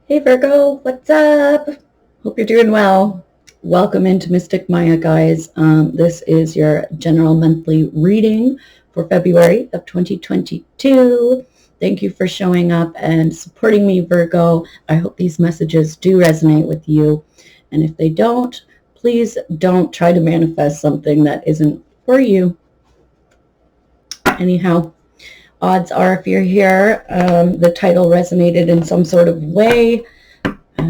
Hey Virgo, what's up? Hope you're doing well. Welcome into Mystic Maya, guys. This is your general monthly reading for February of 2022. Thank you for showing up and supporting me, Virgo. I hope these messages do resonate with you. And if they don't, please don't try to manifest something that isn't for you. Anyhow, odds are if you're here, the title resonated in some sort of way.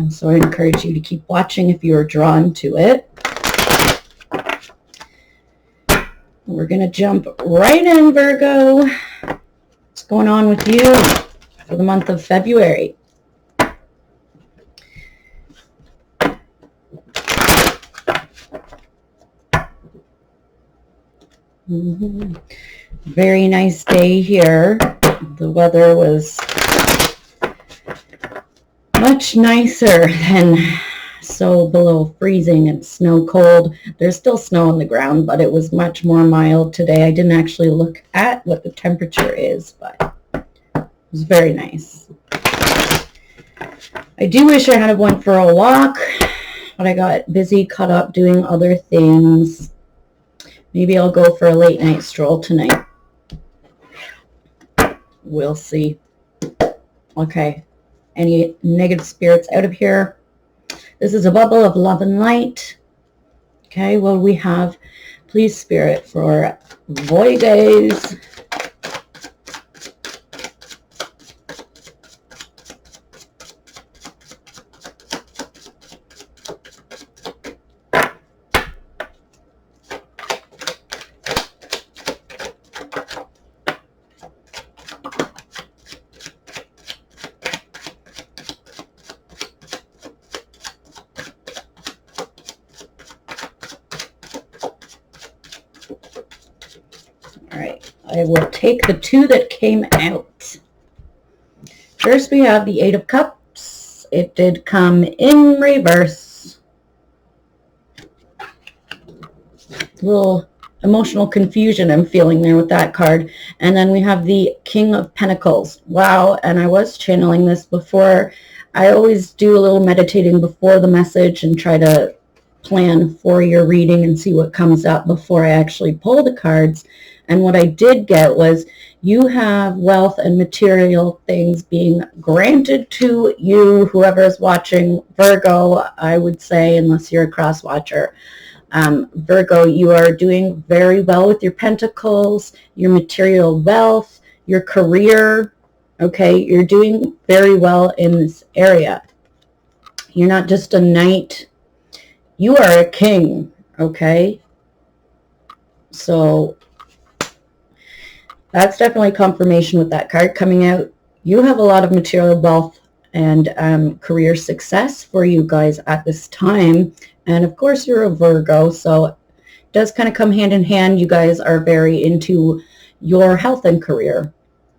So I encourage you to keep watching if you're drawn to it. We're going to jump right in, Virgo. What's going on with you for the month of February? Very nice day here. The weather was much nicer than so below freezing and snow cold. There's still snow on the ground, but it was much more mild today. I didn't actually look at what the temperature is, but it was very nice. I do wish I had went for a walk, but I got busy, caught up doing other things. Maybe I'll go for a late night stroll tonight. We'll see. Okay. Any negative spirits out of here. This is a bubble of love and light. Okay, well, we have, please, Spirit, for VIRGOs. I will take the two that came out. First, we have the Eight of Cups. It did come in reverse. A little emotional confusion I'm feeling there with that card. And then we have the King of Pentacles. Wow, and I was channeling this before. I always do a little meditating before the message and try to plan for your reading and see what comes up before I actually pull the cards. And what I did get was you have wealth and material things being granted to you, whoever is watching. Virgo, I would say, unless you're a cross watcher. Virgo, you are doing very well with your pentacles, your material wealth, your career. Okay, you're doing very well in this area. You're not just a knight. You are a king, okay? So that's definitely confirmation with that card coming out. You have a lot of material wealth and career success for you guys at this time. And of course, you're a Virgo, so it does kind of come hand in hand. You guys are very into your health and career.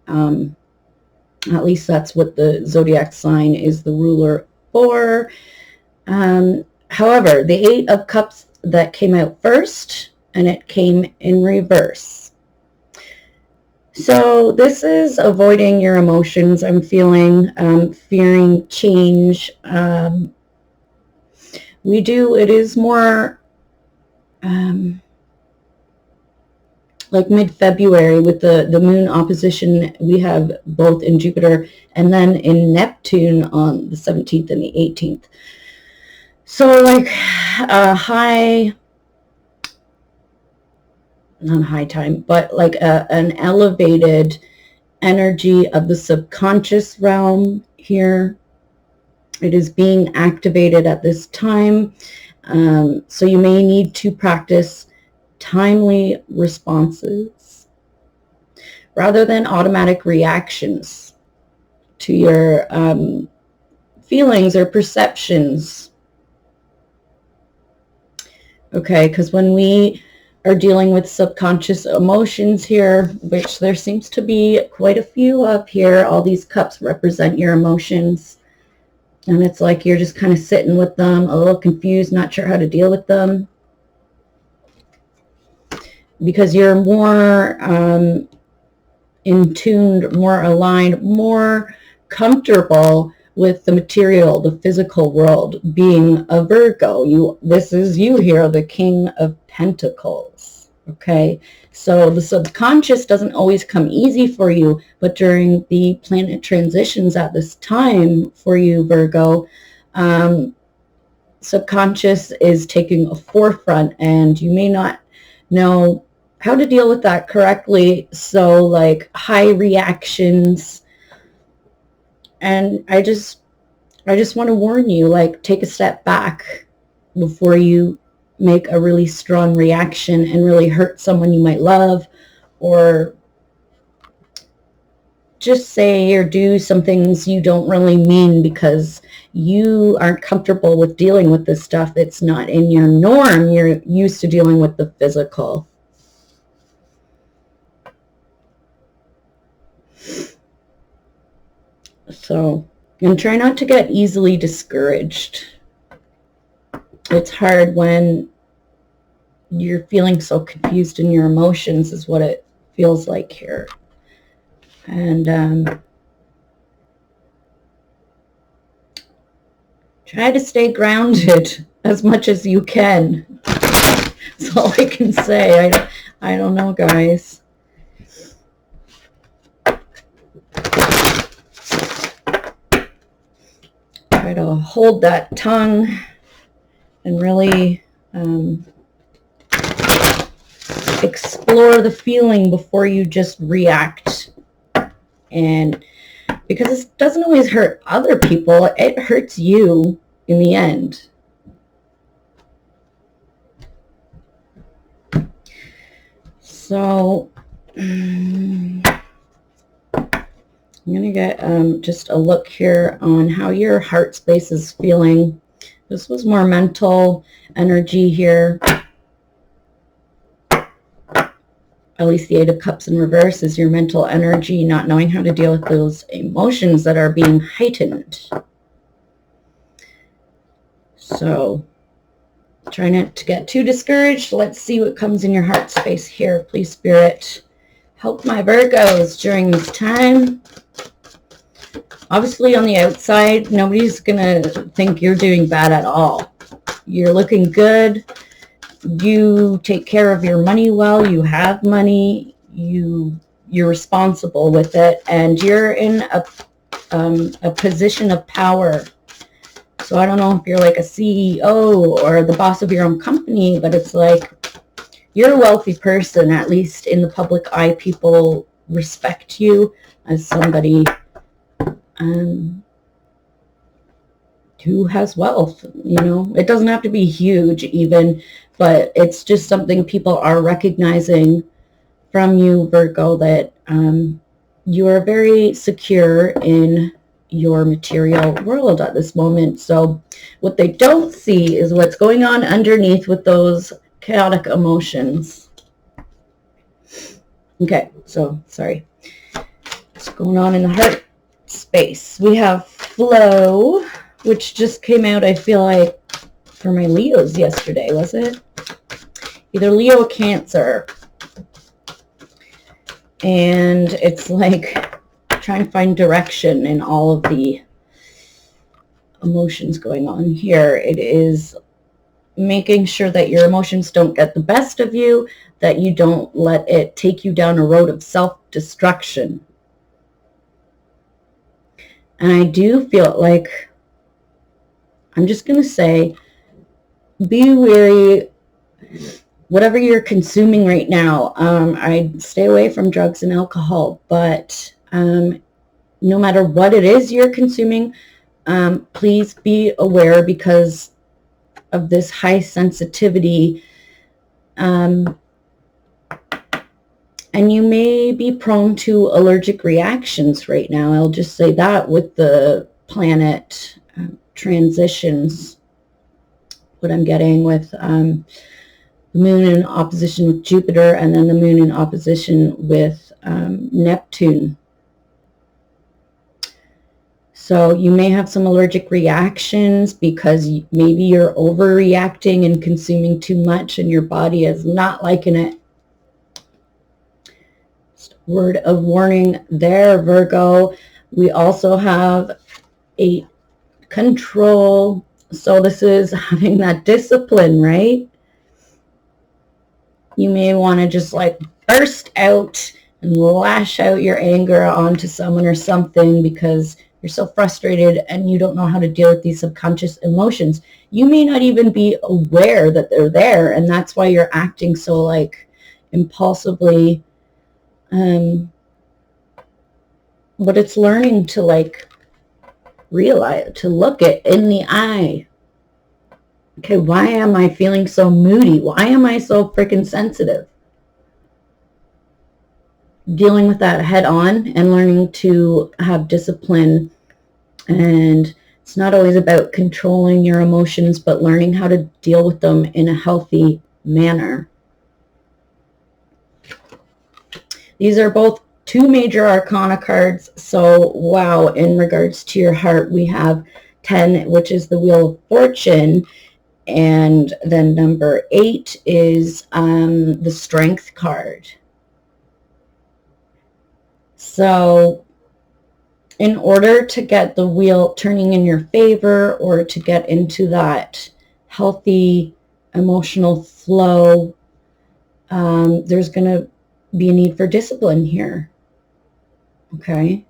At least that's what the zodiac sign is the ruler for. However, the Eight of Cups that came out first, and it came in reverse. So this is avoiding your emotions. I'm feeling, fearing change. It is more like mid-February with the moon opposition we have both in Jupiter and then in Neptune on the 17th and the 18th. So like not high time, but like an elevated energy of the subconscious realm here. It is being activated at this time. So you may need to practice timely responses rather than automatic reactions to your feelings or perceptions. Okay, because when we are dealing with subconscious emotions here, which there seems to be quite a few up here. All these cups represent your emotions. And it's like you're just kind of sitting with them, a little confused, not sure how to deal with them. Because you're more in tune, more aligned, more comfortable with the material, the physical world, being a Virgo. This is you here, the King of Pentacles. Okay, so the subconscious doesn't always come easy for you, but during the planet transitions at this time for you, Virgo, subconscious is taking a forefront, and you may not know how to deal with that correctly. So like high reactions, and I just want to warn you, like, take a step back before you make a really strong reaction and really hurt someone you might love, or just say or do some things you don't really mean because you aren't comfortable with dealing with this stuff. It's not in your norm. You're used to dealing with the physical. So, and try not to get easily discouraged. It's hard when you're feeling so confused in your emotions, is what it feels like here. And try to stay grounded as much as you can. That's all I can say. I don't know, guys. Try to hold that tongue and really explore the feeling before you just react. And because it doesn't always hurt other people, it hurts you in the end. So I'm going to get just a look here on how your heart space is feeling. This was more mental energy here. At least the Eight of Cups in reverse is your mental energy, not knowing how to deal with those emotions that are being heightened. So try not to get too discouraged. Let's see what comes in your heart space here. Please, Spirit, help my Virgos during this time. Obviously, on the outside, nobody's going to think you're doing bad at all. You're looking good. You take care of your money well. You have money. You're responsible with it, and you're in a position of power. So I don't know if you're like a CEO or the boss of your own company, but it's like you're a wealthy person. At least in the public eye, people respect you as somebody who has wealth. You know, it doesn't have to be huge even, but it's just something people are recognizing from you, Virgo, that you are very secure in your material world at this moment. So what they don't see is what's going on underneath with those chaotic emotions. Okay, so sorry. What's going on in the heart space? We have flow, which just came out, I feel like, for my Leos yesterday, was it? Either Leo or Cancer. And it's like trying to find direction in all of the emotions going on here. It is making sure that your emotions don't get the best of you, that you don't let it take you down a road of self-destruction. And I do feel like, I'm just going to say, be wary. Whatever you're consuming right now, I'd stay away from drugs and alcohol, but no matter what it is you're consuming, please be aware because of this high sensitivity, and you may be prone to allergic reactions right now. I'll just say that with the planet transitions, what I'm getting with the moon in opposition with Jupiter, and then the moon in opposition with Neptune. So you may have some allergic reactions because maybe you're overreacting and consuming too much and your body is not liking it. Just a word of warning there, Virgo. We also have 8 control. So this is having that discipline, right? You may want to just like burst out and lash out your anger onto someone or something because you're so frustrated and you don't know how to deal with these subconscious emotions. You may not even be aware that they're there, and that's why you're acting so like impulsively. But it's learning to like realize, to look it in the eye. Okay, why am I feeling so moody? Why am I so freaking sensitive? Dealing with that head on and learning to have discipline. And it's not always about controlling your emotions, but learning how to deal with them in a healthy manner. These are both two major arcana cards. So, wow, in regards to your heart, we have 10, which is the Wheel of Fortune. And then number 8 is the Strength card. So in order to get the wheel turning in your favor, or to get into that healthy emotional flow, there's going to be a need for discipline here. Okay.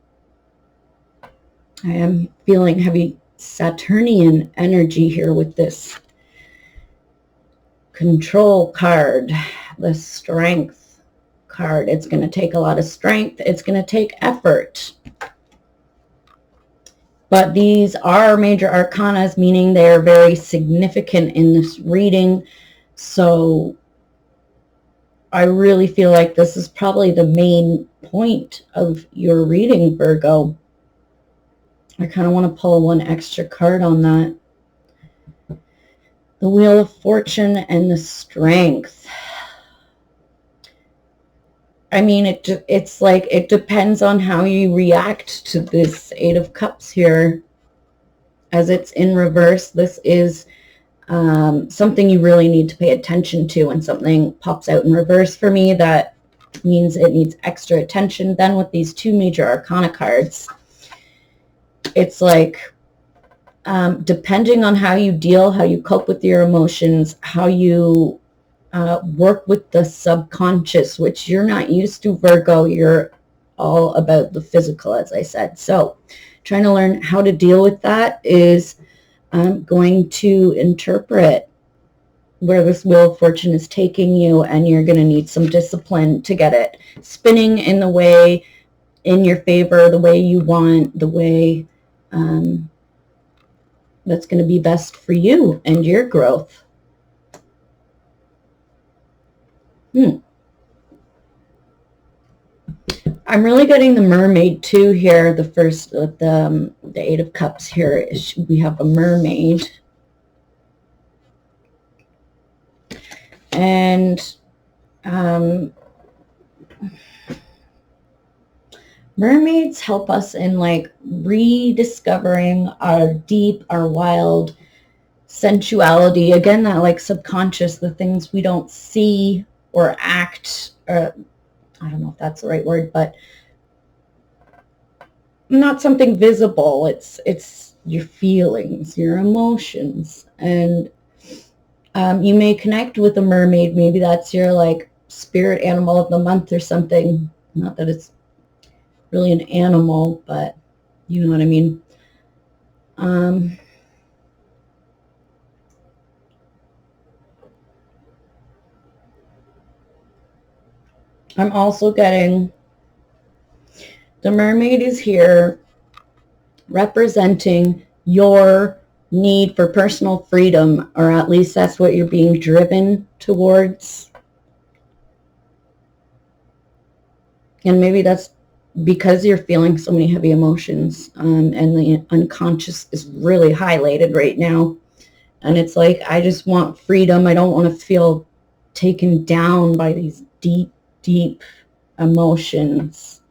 I am feeling heavy Saturnian energy here with this control card, the Strength card. It's going to take a lot of strength. It's going to take effort. But these are major arcanas, meaning they are very significant in this reading. So I really feel like this is probably the main point of your reading, Virgo. I kind of want to pull one extra card on that. The Wheel of Fortune and the Strength. I mean, it's like it depends on how you react to this 8 of Cups here. As it's in reverse, this is something you really need to pay attention to. When something pops out in reverse for me, that means it needs extra attention. Then with these 2 major arcana cards, it's like depending on how you deal, how you cope with your emotions, how you work with the subconscious, which you're not used to, Virgo. You're all about the physical, as I said. So trying to learn how to deal with that is going to interpret where this Wheel of Fortune is taking you, and you're going to need some discipline to get it spinning in the way, in your favor, the way you want, the way that's going to be best for you and your growth. I'm really getting the Mermaid too here. The first, the 8 of Cups here, we have a mermaid. And mermaids help us in like rediscovering our deep, our wild sensuality. Again, that like subconscious, the things we don't see or act, I don't know if that's the right word, but not something visible. It's your feelings, your emotions. And you may connect with a mermaid. Maybe that's your like spirit animal of the month or something. Not that it's really an animal, but you know what I mean. I'm also getting the mermaid is here representing your need for personal freedom, or at least that's what you're being driven towards. And maybe that's because you're feeling so many heavy emotions, and the unconscious is really highlighted right now. And it's like, I just want freedom. I don't want to feel taken down by these deep, deep emotions.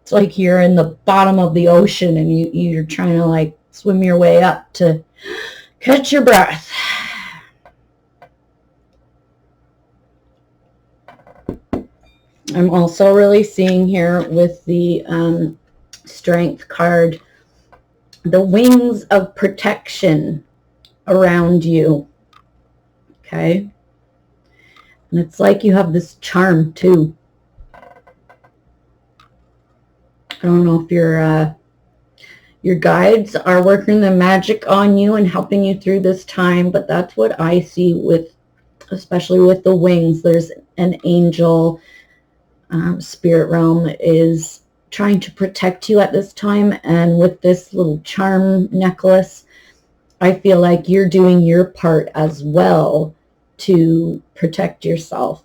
It's like you're in the bottom of the ocean and you're trying to like swim your way up to catch your breath. I'm also really seeing here with the Strength card, the wings of protection around you. Okay. And it's like you have this charm too. I don't know if your guides are working the magic on you and helping you through this time, but that's what I see with, especially with the wings. There's an angel, spirit realm is trying to protect you at this time. And with this little charm necklace, I feel like you're doing your part as well to protect yourself.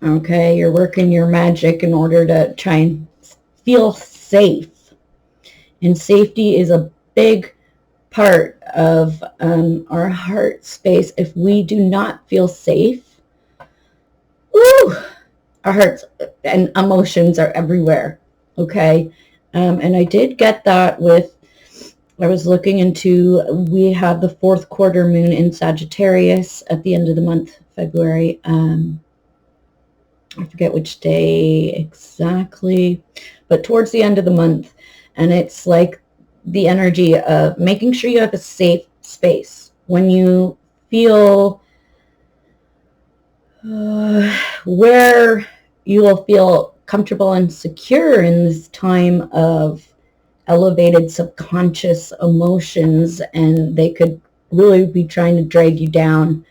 Okay, you're working your magic in order to try and feel safe. And safety is a big part of our heart space. If we do not feel safe, woo, our hearts and emotions are everywhere. Okay, and I did get that with, I was looking into, we have the 4th quarter moon in Sagittarius at the end of the month, February. I forget which day exactly, but towards the end of the month. And it's like the energy of making sure you have a safe space. When you feel where you will feel comfortable and secure in this time of elevated subconscious emotions, and they could really be trying to drag you down.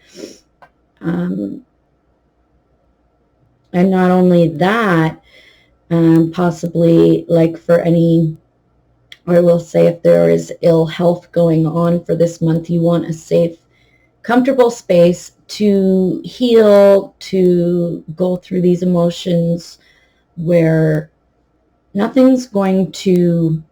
And not only that, possibly like for any, or I will say if there is ill health going on for this month, you want a safe, comfortable space to heal, to go through these emotions where nothing's going to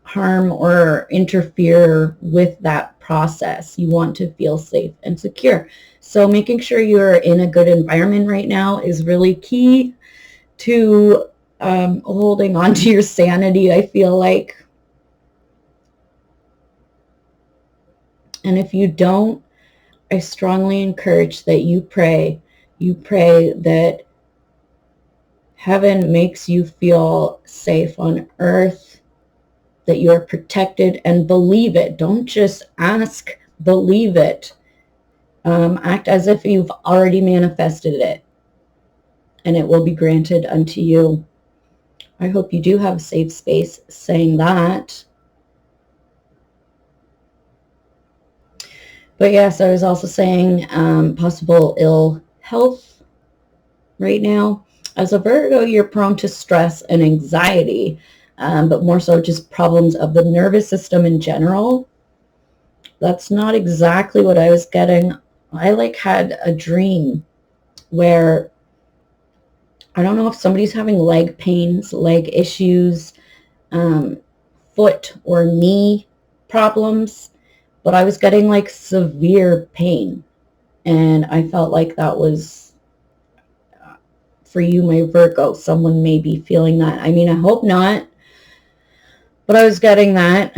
harm or interfere with that process. You want to feel safe and secure. So making sure you're in a good environment right now is really key to holding on to your sanity, I feel like. And if you don't, I strongly encourage that you pray. You pray that heaven makes you feel safe on earth, that you're protected, and believe it. Don't just ask, believe it. Act as if you've already manifested it, and it will be granted unto you. I hope you do have a safe space saying that. But yes, I was also saying possible ill health right now. As a Virgo, you're prone to stress and anxiety, but more so just problems of the nervous system in general. That's not exactly what I was getting. I had a dream where, I don't know if somebody's having leg pains, leg issues, foot or knee problems, but I was getting severe pain. And I felt like that was for you, my Virgo. Someone may be feeling that. I mean, I hope not, but I was getting that.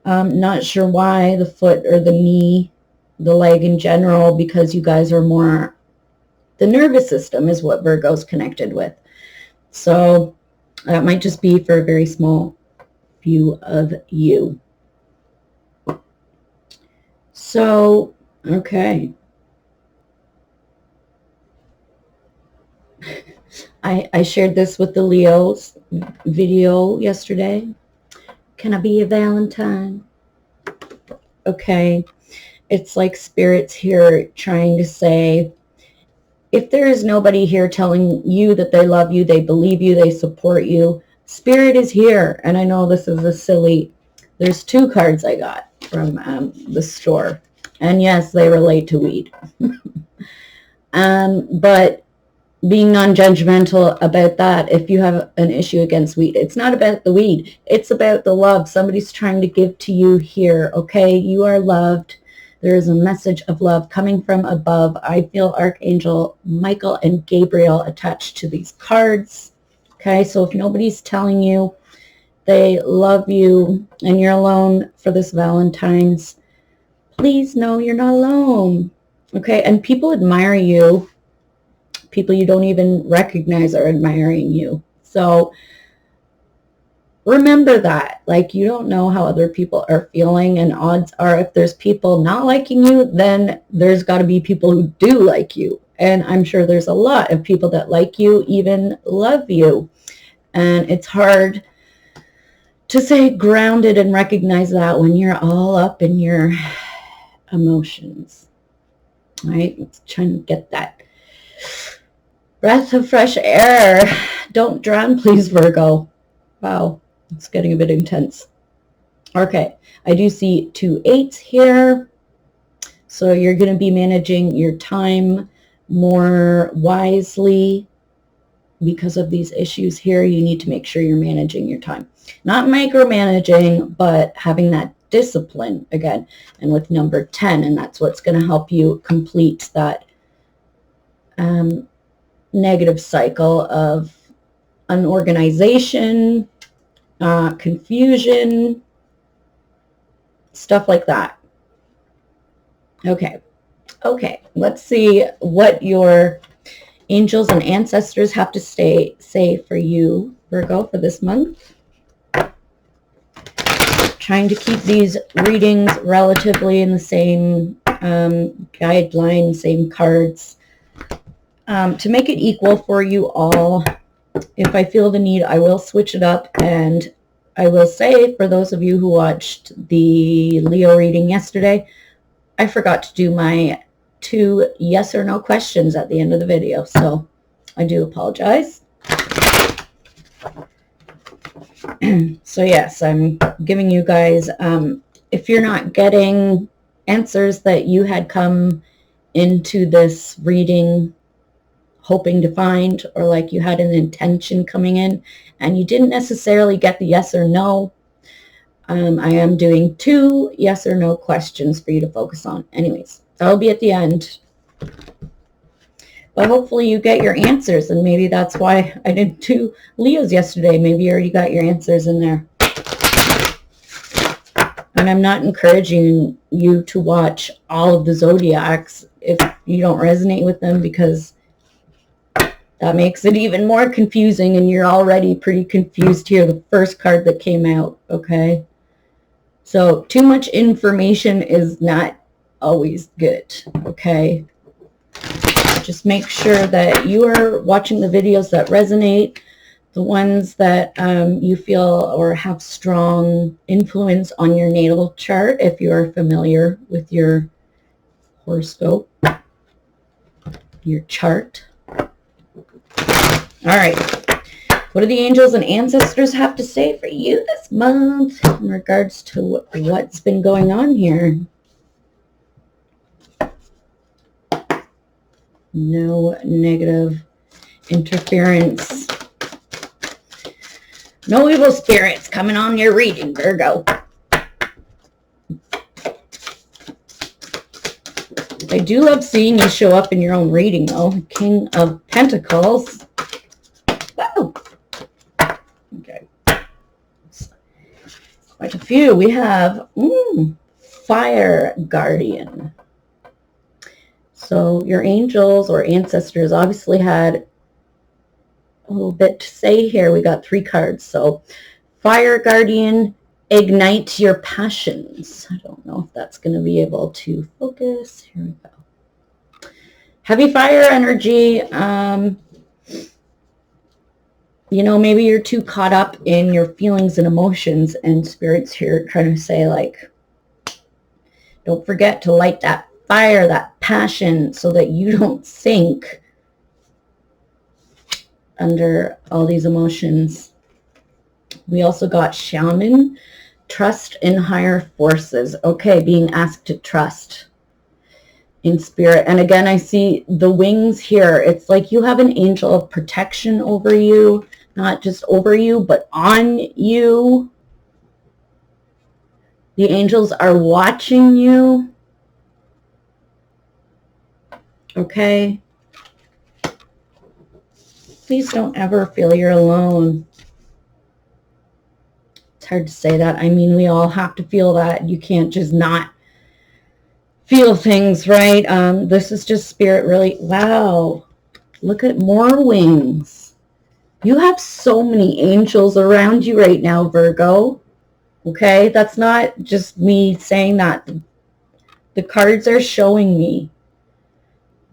Not sure why, the foot or the knee, the leg in general, because you guys are more, the nervous system is what Virgo's connected with. So that might just be for a very small few of you. So, okay. I shared this with the Leo's video yesterday. Can I be a Valentine? Okay. It's like spirits here trying to say, if there is nobody here telling you that they love you, they believe you, they support you, Spirit is here. And I know this is a silly, there's 2 cards I got from the store. And yes, they relate to weed. But being non-judgmental about that, if you have an issue against weed, it's not about the weed. It's about the love somebody's trying to give to you here, okay? You are loved. There is a message of love coming from above. I feel Archangel Michael and Gabriel attached to these cards, okay? So if nobody's telling you they love you and you're alone for this Valentine's, please know you're not alone, okay? And people admire you. People you don't even recognize are admiring you. So remember that. Like, you don't know how other people are feeling, and odds are if there's people not liking you, then there's got to be people who do like you. And I'm sure there's a lot of people that like you, even love you. And it's hard to stay grounded and recognize that when you're all up in your emotions. All right, let's try and get that breath of fresh air. Don't drown, please, Virgo. Wow, it's getting a bit intense. Okay, I do see 2 8s here. So you're going to be managing your time more wisely because of these issues here. You need to make sure you're managing your time. Not micromanaging, but having that discipline again. And with number 10, and that's what's going to help you complete that negative cycle of unorganization, confusion, stuff like that. Okay, let's see what your angels and ancestors have to say for you, Virgo, for this month. Trying to keep these readings relatively in the same guideline, same cards, to make it equal for you all. If I feel the need, I will switch it up. And I will say, for those of you who watched the Leo reading yesterday, I forgot to do my 2 yes or no questions at the end of the video, so I do apologize. So yes, I'm giving you guys, if you're not getting answers that you had come into this reading hoping to find, or like you had an intention coming in and you didn't necessarily get the yes or no, I am doing 2 yes or no questions for you to focus on. Anyways, that'll be at the end. But hopefully you get your answers, and maybe that's why I didn't do Leos yesterday. Maybe you already got your answers in there. And I'm not encouraging you to watch all of the zodiacs if you don't resonate with them, because that makes it even more confusing, and you're already pretty confused here. The first card that came out, okay? So too much information is not always good, okay? Just make sure that you are watching the videos that resonate, the ones that you feel or have strong influence on your natal chart, if you are familiar with your horoscope, your chart. All right. What do the angels and ancestors have to say for you this month in regards to what's been going on here? No negative interference. No evil spirits coming on your reading, Virgo. I do love seeing you show up in your own reading, though. King of Pentacles. Whoa. Okay. Quite a few. We have Fire Guardian. So your angels or ancestors obviously had a little bit to say here. We got 3 cards. So Fire Guardian, ignite your passions. I don't know if that's going to be able to focus. Here we go. Heavy fire energy. You know, maybe you're too caught up in your feelings and emotions, and Spirit's here trying to say, like, don't forget to light that fire, that passion, so that you don't sink under all these emotions. We also got Shaman, trust in higher forces. Okay, being asked to trust in spirit. And again, I see the wings here. It's like you have an angel of protection over you, not just over you, but on you. The angels are watching you. Okay? Please don't ever feel you're alone. It's hard to say that. I mean, we all have to feel that. You can't just not feel things, right? This is just Spirit really. Wow. Look at more wings. You have so many angels around you right now, Virgo. Okay, that's not just me saying that. The cards are showing me.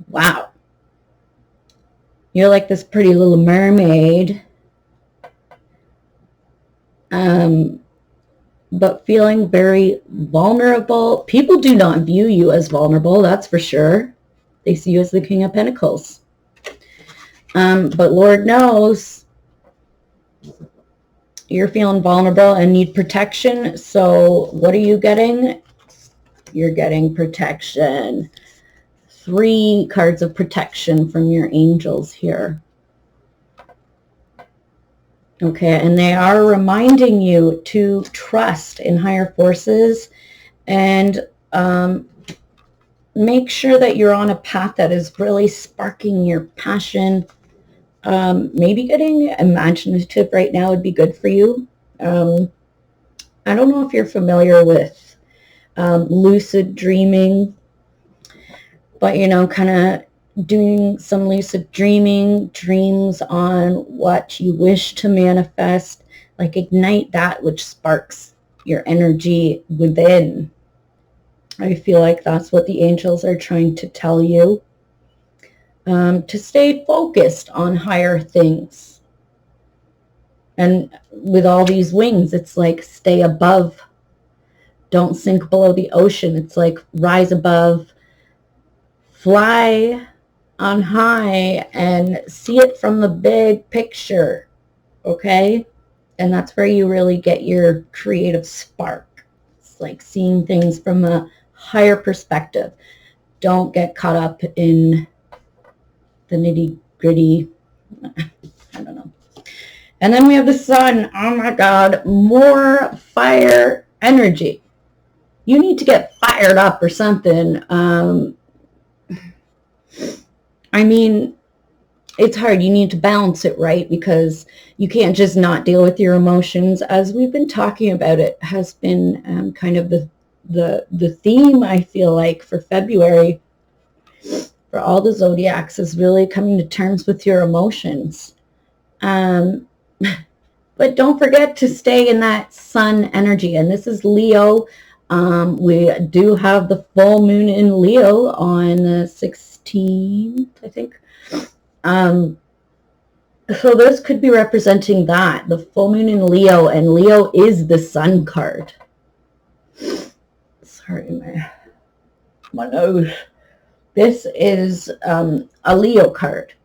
Wow. You're like this pretty little mermaid. But feeling very vulnerable. People do not view you as vulnerable, that's for sure. They see you as the King of Pentacles. But Lord knows you're feeling vulnerable and need protection. So what are you getting? You're getting protection. 3 cards of protection from your angels here. Okay, and they are reminding you to trust in higher forces and make sure that you're on a path that is really sparking your passion. Maybe getting imaginative right now would be good for you. I don't know if you're familiar with lucid dreaming, but, you know, kind of doing some lucid dreaming, dreams on what you wish to manifest, like ignite that which sparks your energy within. I feel like that's what the angels are trying to tell you. To stay focused on higher things. And with all these wings, it's like stay above. Don't sink below the ocean. It's like rise above, fly on high, and see it from the big picture. Okay? And that's where you really get your creative spark. It's like seeing things from a higher perspective. Don't get caught up in the nitty-gritty. I don't know. And then we have the sun. Oh my God, more fire energy. You need to get fired up or something. I mean, it's hard. You need to balance it, right? Because you can't just not deal with your emotions. As we've been talking about, it has been kind of the theme, I feel like, for February, for all the zodiacs, is really coming to terms with your emotions. But don't forget to stay in that sun energy. And this is Leo. We do have the full moon in Leo on the 16th, I think. So this could be representing that, the full moon in Leo, and Leo is the sun card. Sorry, my nose. This is a Leo card.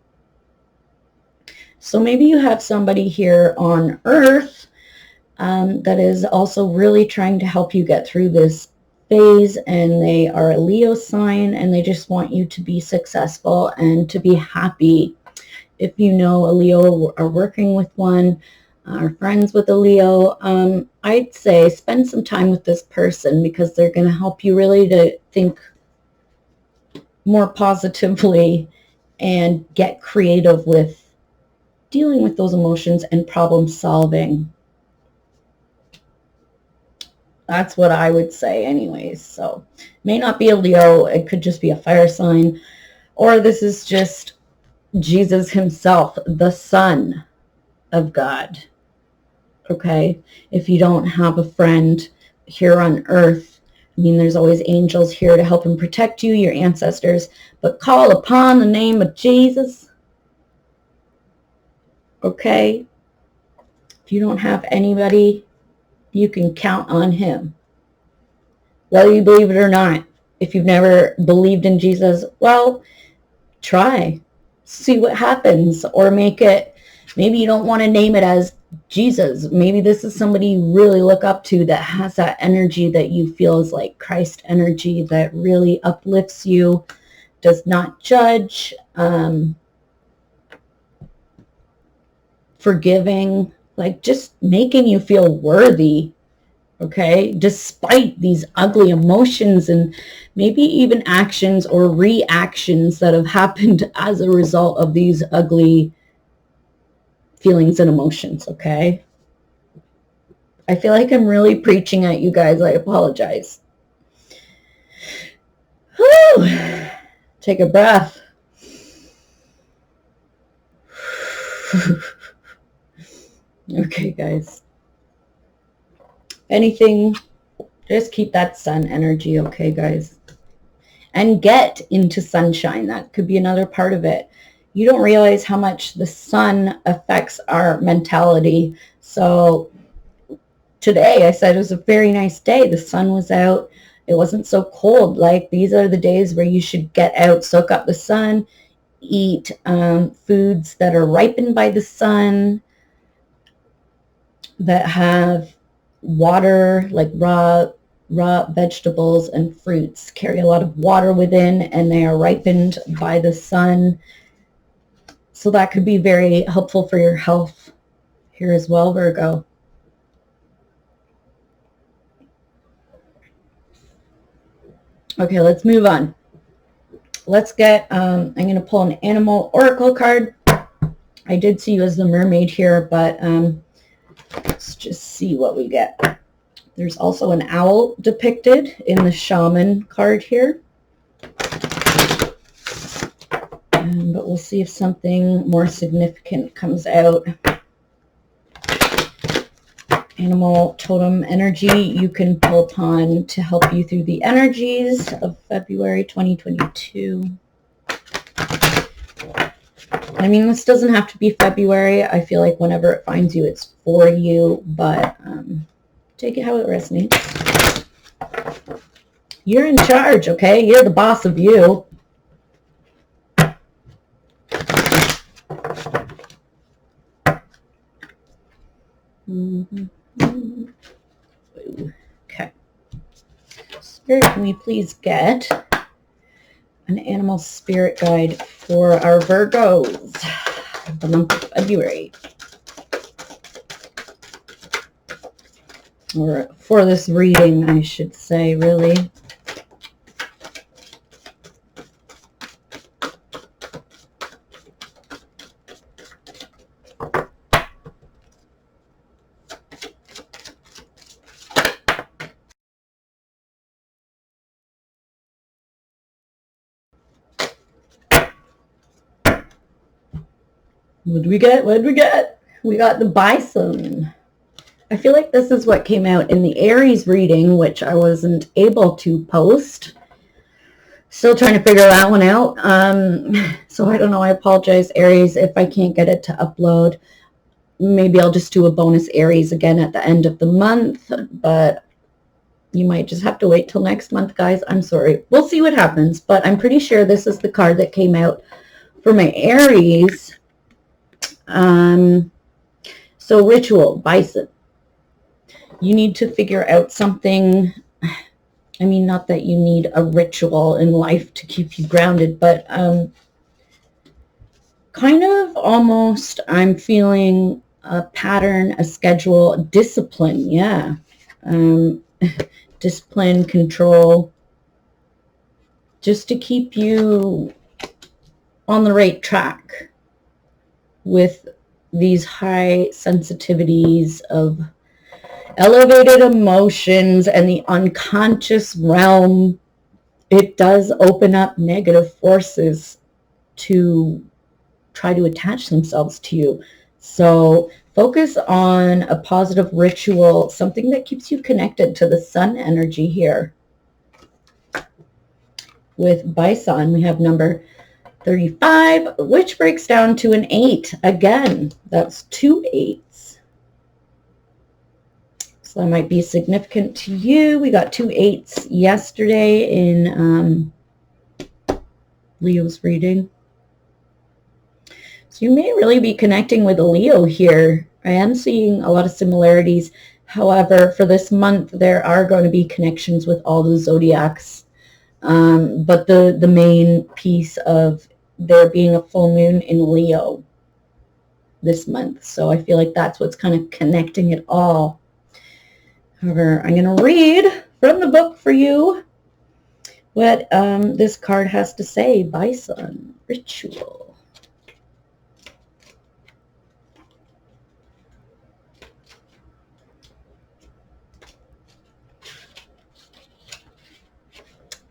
So maybe you have somebody here on Earth that is also really trying to help you get through this phase, and they are a Leo sign, and they just want you to be successful and to be happy. If you know a Leo or are working with one, or friends with a Leo, I'd say spend some time with this person, because they're going to help you really to think more positively and get creative with dealing with those emotions and problem solving. That's what I would say anyways. So may not be a Leo. It could just be a fire sign. Or this is just Jesus himself, the Son of God. Okay? If you don't have a friend here on earth, I mean, there's always angels here to help and protect you, your ancestors. But call upon the name of Jesus. Okay? If you don't have anybody, you can count on him. Whether you believe it or not. If you've never believed in Jesus, well, try. See what happens. Or make it, maybe you don't want to name it as Jesus. Maybe this is somebody you really look up to that has that energy that you feel is like Christ energy, that really uplifts you, does not judge, forgiving, like just making you feel worthy. Okay, despite these ugly emotions and maybe even actions or reactions that have happened as a result of these ugly feelings and emotions. Okay, I feel like I'm really preaching at you guys. I apologize. Whew. Take a breath. Okay, guys. Anything, just keep that sun energy, okay, guys? And get into sunshine. That could be another part of it. You don't realize how much the sun affects our mentality. So today I said it was a very nice day. The sun was out. It wasn't so cold. Like, these are the days where you should get out, soak up the sun, eat foods that are ripened by the sun, that have water, like raw vegetables and fruits carry a lot of water within, and they are ripened by the sun. So that could be very helpful for your health here as well, Virgo. Okay, let's move on. Let's get, I'm going to pull an animal oracle card. I did see you as the mermaid here, but let's just see what we get. There's also an owl depicted in the shaman card here. But we'll see if something more significant comes out. Animal totem energy you can pull upon to help you through the energies of February 2022. I mean, this doesn't have to be February. I feel like whenever it finds you, it's for you, but take it how it resonates. You're in charge, okay? You're the boss of you. Okay. Spirit, can we please get an animal spirit guide for our Virgos, the month of February? Or for this reading, I should say, really. What did we get? What did we get? We got the bison. I feel like this is what came out in the Aries reading, which I wasn't able to post. Still trying to figure that one out. So I don't know. I apologize, Aries, if I can't get it to upload. Maybe I'll just do a bonus Aries again at the end of the month, but you might just have to wait till next month, guys. I'm sorry. We'll see what happens, but I'm pretty sure this is the card that came out for my Aries. So ritual, bison. You need to figure out something. I mean, not that you need a ritual in life to keep you grounded, but kind of almost I'm feeling a pattern, a schedule, discipline. Yeah. Discipline, control, just to keep you on the right track with these high sensitivities of elevated emotions and the unconscious realm. It does open up negative forces to try to attach themselves to you. So focus on a positive ritual, something that keeps you connected to the sun energy here. With bison, we have number 35, which breaks down to an 8. Again, that's 2 8s. So that might be significant to you. We got 2 8s yesterday in Leo's reading. So you may really be connecting with a Leo here. I am seeing a lot of similarities. However, for this month, there are going to be connections with all the zodiacs. But the main piece of there being a full moon in Leo this month. So I feel like that's what's kind of connecting it all. However, I'm going to read from the book for you what this card has to say. Bison ritual.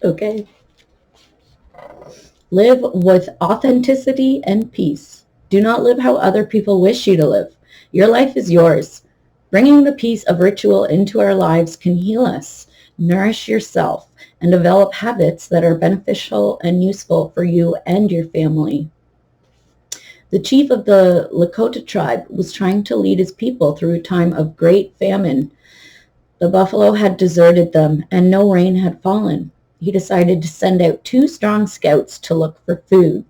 Okay. Live with authenticity and peace. Do not live how other people wish you to live. Your life is yours. Bringing the piece of ritual into our lives can heal us. Nourish yourself and develop habits that are beneficial and useful for you and your family. The chief of the Lakota tribe was trying to lead his people through a time of great famine. The buffalo had deserted them, and no rain had fallen. He decided to send out 2 strong scouts to look for food.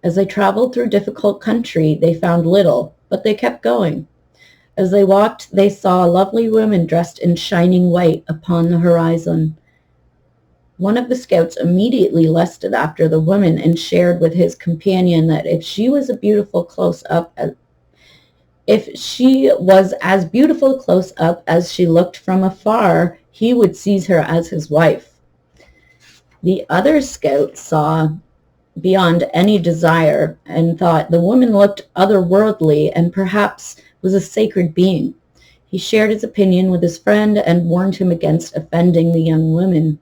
As they traveled through difficult country, they found little, but they kept going. As they walked, they saw a lovely woman dressed in shining white upon the horizon. One of the scouts immediately lusted after the woman and shared with his companion that if she was as beautiful close up as she looked from afar, he would seize her as his wife. The other scout saw beyond any desire and thought the woman looked otherworldly and perhaps was a sacred being. He shared his opinion with his friend and warned him against offending the young woman.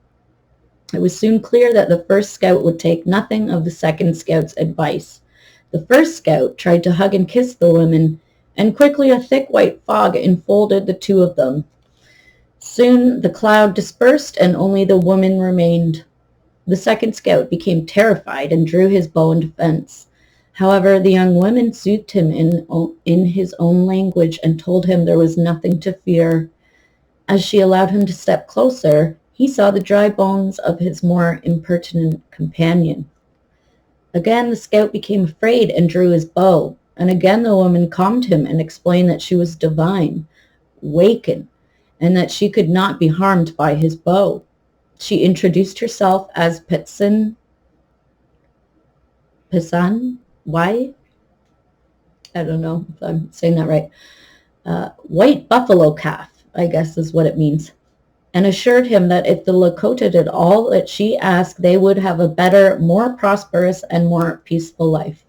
It was soon clear that the first scout would take nothing of the second scout's advice. The first scout tried to hug and kiss the woman, and quickly a thick white fog enfolded the two of them. Soon the cloud dispersed and only the woman remained. The second scout became terrified and drew his bow in defense. However, the young woman soothed him in his own language and told him there was nothing to fear. As she allowed him to step closer, he saw the dry bones of his more impertinent companion. Again the scout became afraid and drew his bow, and again the woman calmed him and explained that she was divine, waken, and that she could not be harmed by his bow. She introduced herself as Pesan, why? I don't know if I'm saying that right. White buffalo calf, I guess is what it means, and assured him that if the Lakota did all that she asked, they would have a better, more prosperous, and more peaceful life.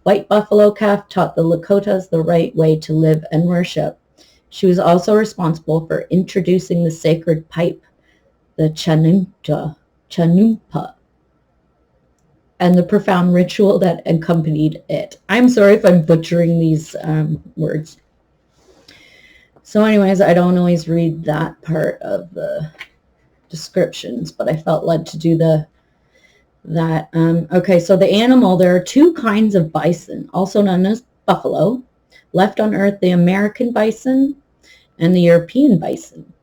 White buffalo calf taught the Lakotas the right way to live and worship. She was also responsible for introducing the sacred pipe, the chanumpa, and the profound ritual that accompanied it. I'm sorry if I'm butchering these words. So anyways, I don't always read that part of the descriptions, but I felt led to do that. Okay, so the animal, there are 2 kinds of bison, also known as buffalo. Left on earth, the American bison and the European bison.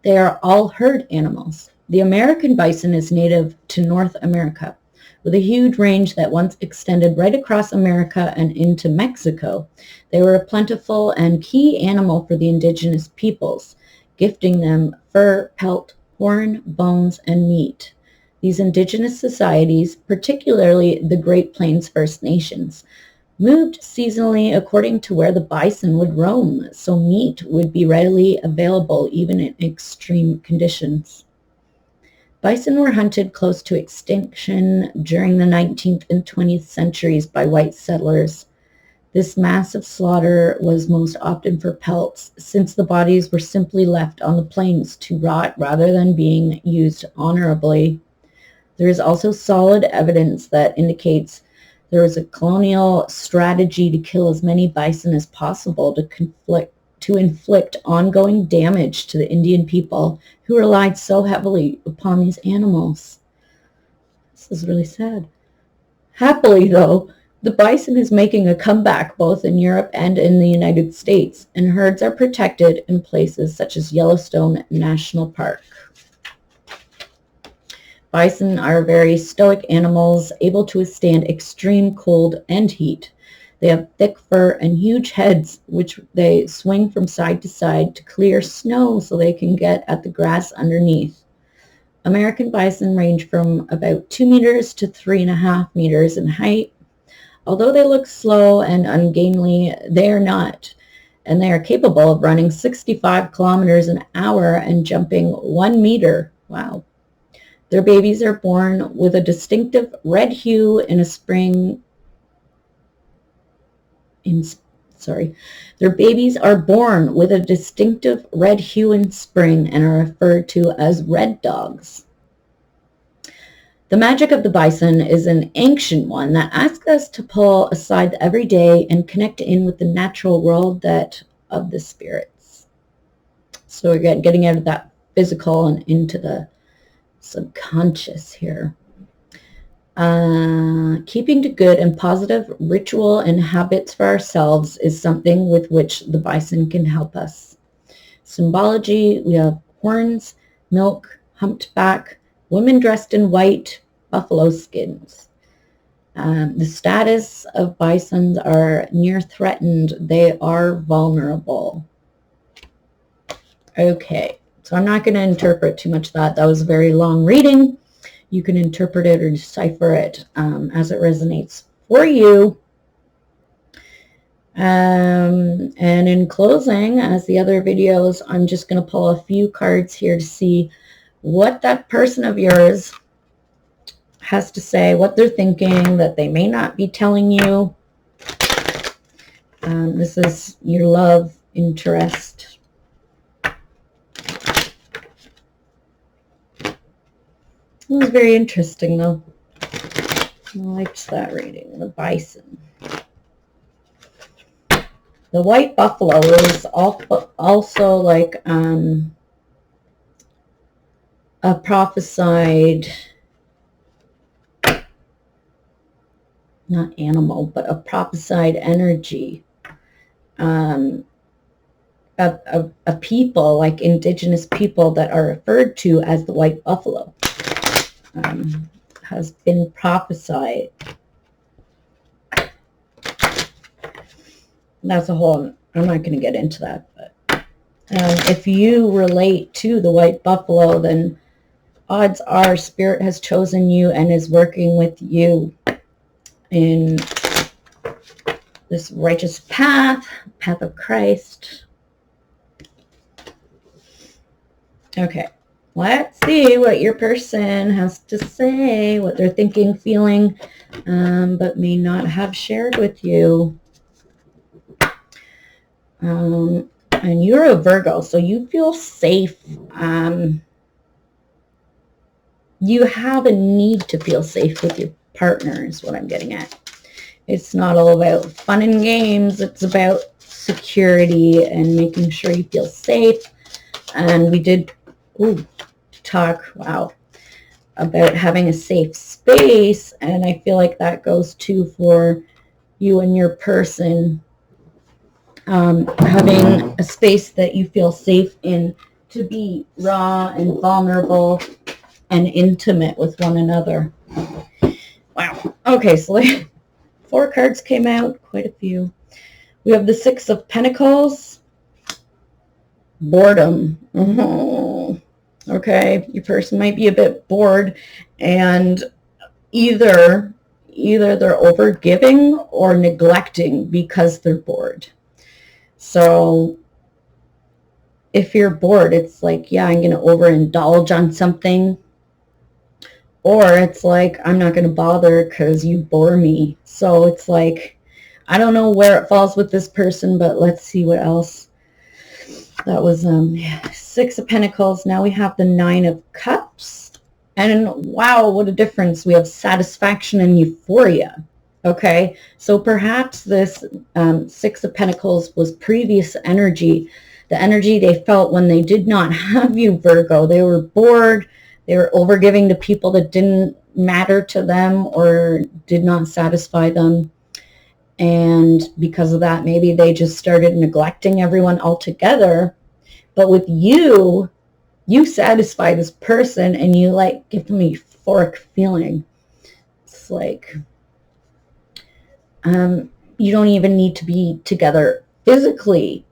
They are all herd animals. The American bison is native to North America, with a huge range that once extended right across America and into Mexico. They were a plentiful and key animal for the indigenous peoples, gifting them fur, pelt, horn, bones, and meat. These indigenous societies, particularly the Great Plains First Nations, moved seasonally according to where the bison would roam, so meat would be readily available even in extreme conditions. Bison were hunted close to extinction during the 19th and 20th centuries by white settlers. This massive slaughter was most often for pelts, since the bodies were simply left on the plains to rot rather than being used honorably. There is also solid evidence that indicates there was a colonial strategy to kill as many bison as possible to inflict ongoing damage to the Indian people who relied so heavily upon these animals. This is really sad. Happily, though, the bison is making a comeback both in Europe and in the United States, and herds are protected in places such as Yellowstone National Park. Bison are very stoic animals, able to withstand extreme cold and heat. They have thick fur and huge heads, which they swing from side to side to clear snow so they can get at the grass underneath. American bison range from about 2 meters to 3.5 meters in height. Although they look slow and ungainly, they are not, and they are capable of running 65 kilometers an hour and jumping 1 meter. Wow. Their babies are born with a distinctive red hue in spring. Their babies are born with a distinctive red hue in spring and are referred to as red dogs. The magic of the bison is an ancient one that asks us to pull aside the everyday and connect in with the natural world that of the spirits. So we're getting out of that physical and into the subconscious here. Keeping to good and positive ritual and habits for ourselves is something with which the bison can help us. Symbology, we have horns, milk, humped back, women dressed in white, buffalo skins. The status of bisons are near threatened. They are vulnerable. Okay, so I'm not going to interpret too much of that. That was a very long reading. You can interpret it or decipher it as it resonates for you. And in closing, as the other videos, I'm just going to pull a few cards here to see what that person of yours has to say, what they're thinking that they may not be telling you. This is your love interest. It was very interesting, though. I liked that reading. The bison. The white buffalo is also like a prophesied, not animal, but a prophesied energy. A people, like indigenous people that are referred to as the white buffalo, has been prophesied. That's a whole, I'm not going to get into that, but if you relate to the white buffalo, then odds are Spirit has chosen you and is working with you in this righteous path of Christ. Okay, let's see what your person has to say, what they're thinking, feeling, but may not have shared with you. And you're a Virgo, so you feel safe. You have a need to feel safe with your partner is what I'm getting at. It's not all about fun and games. It's about security and making sure you feel safe. And we did talk, wow, about having a safe space. And I feel like that goes too for you and your person. Having a space that you feel safe in to be raw and vulnerable and intimate with one another. Wow. Okay, so 4 cards came out, quite a few. We have the 6 of Pentacles. Boredom. Okay, your person might be a bit bored, and either they're over giving or neglecting because they're bored. So if you're bored, it's like, yeah, I'm going to overindulge on something. Or it's like, I'm not going to bother because you bore me. So it's like, I don't know where it falls with this person, but let's see what else. That was 6 of Pentacles. Now we have the 9 of Cups. And wow, what a difference. We have satisfaction and euphoria. Okay, so perhaps this 6 of Pentacles was previous energy, the energy they felt when they did not have you, Virgo. They were bored. They were overgiving to people that didn't matter to them or did not satisfy them. And because of that, maybe they just started neglecting everyone altogether. But with you, you satisfy this person and you like give them a euphoric feeling. It's like, you don't even need to be together physically.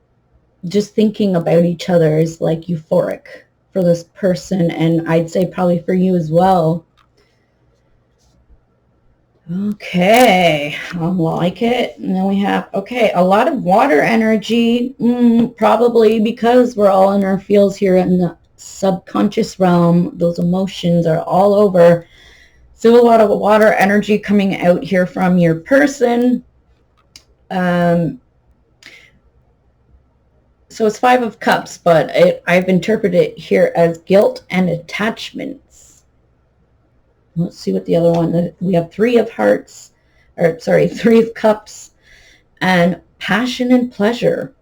Just thinking about each other is like euphoric for this person, and I'd say probably for you as well. Okay, I like it. And then we have, okay, a lot of water energy, probably because we're all in our fields here in the subconscious realm. Those emotions are all over. So a lot of water energy coming out here from your person. So it's 5 of Cups, but I've interpreted it here as guilt and attachments. Let's see what the other one, we have 3 of hearts, or sorry, 3 of cups, and passion and pleasure.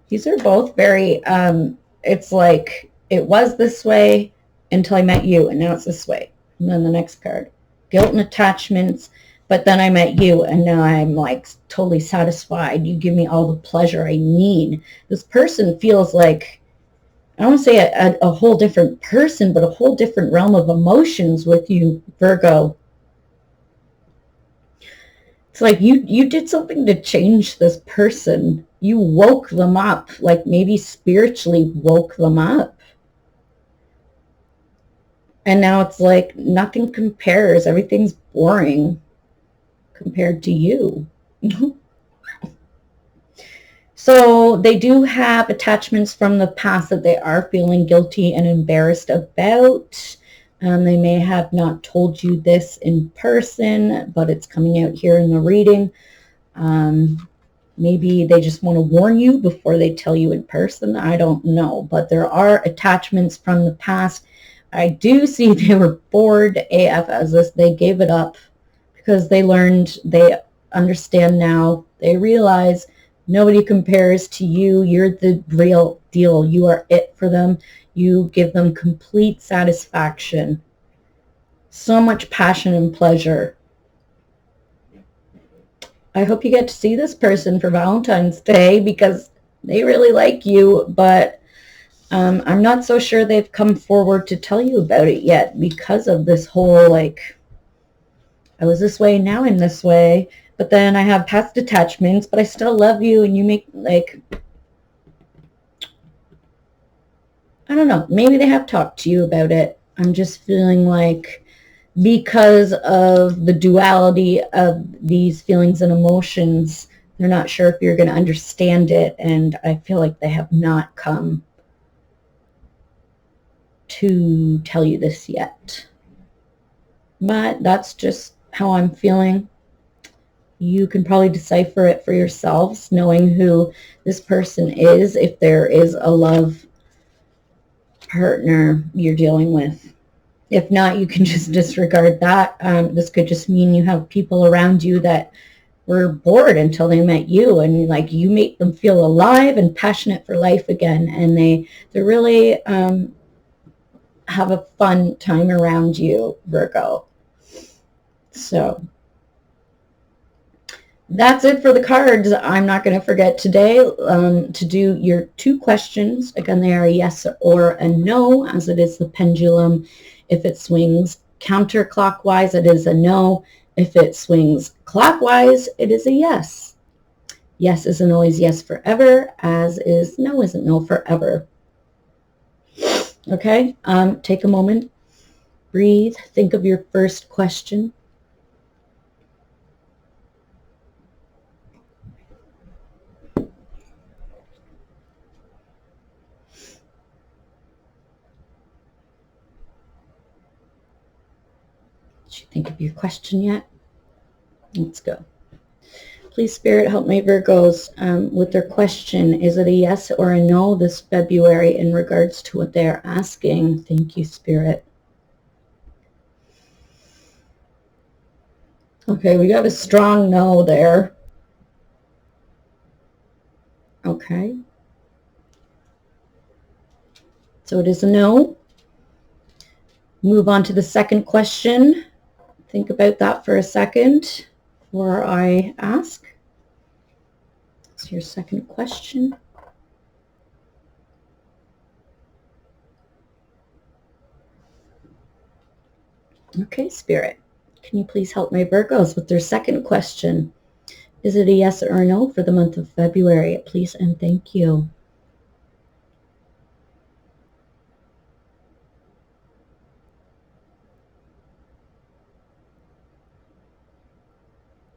These are both very, it's like, it was this way until I met you, and now it's this way. And then the next card, guilt and attachments, but then I met you, and now I'm like totally satisfied. You give me all the pleasure I need. This person feels like, I don't want to say a whole different person, but a whole different realm of emotions with you, Virgo. It's like you did something to change this person. You woke them up, like maybe spiritually woke them up. And now it's like nothing compares. Everything's boring compared to you. So they do have attachments from the past that they are feeling guilty and embarrassed about. They may have not told you this in person, but it's coming out here in the reading. Maybe they just want to warn you before they tell you in person. I don't know, but there are attachments from the past. I do see they were bored AF as this. They gave it up because they learned, they understand now, they realize nobody compares to you. You're the real deal. You are it for them. You give them complete satisfaction. So much passion and pleasure. I hope you get to see this person for Valentine's Day because they really like you, but I'm not so sure they've come forward to tell you about it yet because of this whole, like, I was this way, now I'm this way, but then I have past attachments, but I still love you, and you make, like, I don't know, maybe they have talked to you about it. I'm just feeling like because of the duality of these feelings and emotions, they're not sure if you're going to understand it, and I feel like they have not come to tell you this yet. But that's just how I'm feeling. You can probably decipher it for yourselves, knowing who this person is, if there is a love partner you're dealing with. If not, you can just disregard that. This could just mean you have people around you that were bored until they met you, and like you make them feel alive and passionate for life again, and they really have a fun time around you, Virgo. So that's it for the cards. I'm not going to forget today to do your 2 questions. Again, they are a yes or a no, as it is the pendulum. If it swings counterclockwise, it is a no. If it swings clockwise, it is a yes. Yes isn't always yes forever, as is no isn't no forever. Okay, take a moment, breathe, think of your first question. Did you think of your question yet? Let's go. Please, Spirit, help my Virgos with their question. Is it a yes or a no this February in regards to what they're asking? Thank you, Spirit. Okay, we got a strong no there. Okay. So it is a no. Move on to the second question. Think about that for a second before I ask. What's your second question? Okay, Spirit, can you please help my Virgos with their second question? Is it a yes or a no for the month of February? Please and thank you.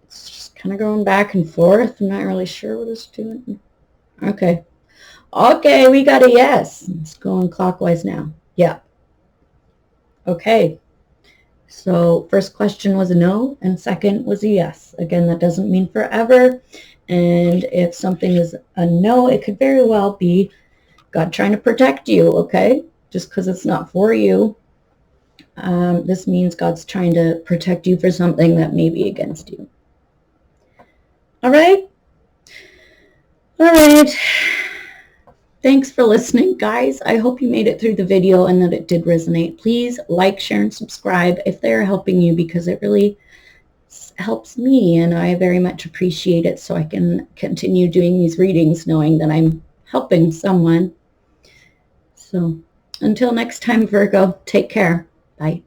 It's just kind of going back and forth. I'm not really sure what it's doing. Okay. Okay, we got a yes. It's going clockwise now. Yeah. Okay. So first question was a no, and second was a yes. Again, that doesn't mean forever. And if something is a no, it could very well be God trying to protect you, okay? just because it's not for you. This means God's trying to protect you for something that may be against you. All right? All right. Thanks for listening, guys. I hope you made it through the video and that it did resonate. Please like, share, and subscribe if they're helping you, because it really helps me, and I very much appreciate it, so I can continue doing these readings knowing that I'm helping someone. So until next time, Virgo, take care. Bye.